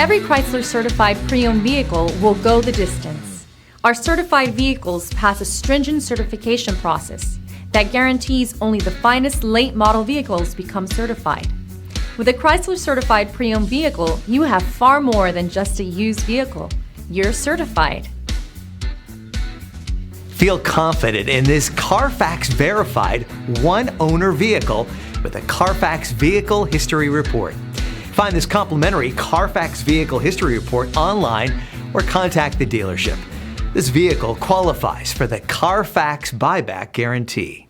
Every Chrysler certified pre-owned vehicle will go the distance. Our certified vehicles pass a stringent certification process that guarantees only the finest late model vehicles become certified. With a Chrysler certified pre-owned vehicle, you have far more than just a used vehicle. You're certified. Feel confident in this Carfax verified one-owner vehicle with a Carfax Vehicle History Report. Find this complimentary Carfax Vehicle History Report online or contact the dealership. This vehicle qualifies for the Carfax Buyback Guarantee.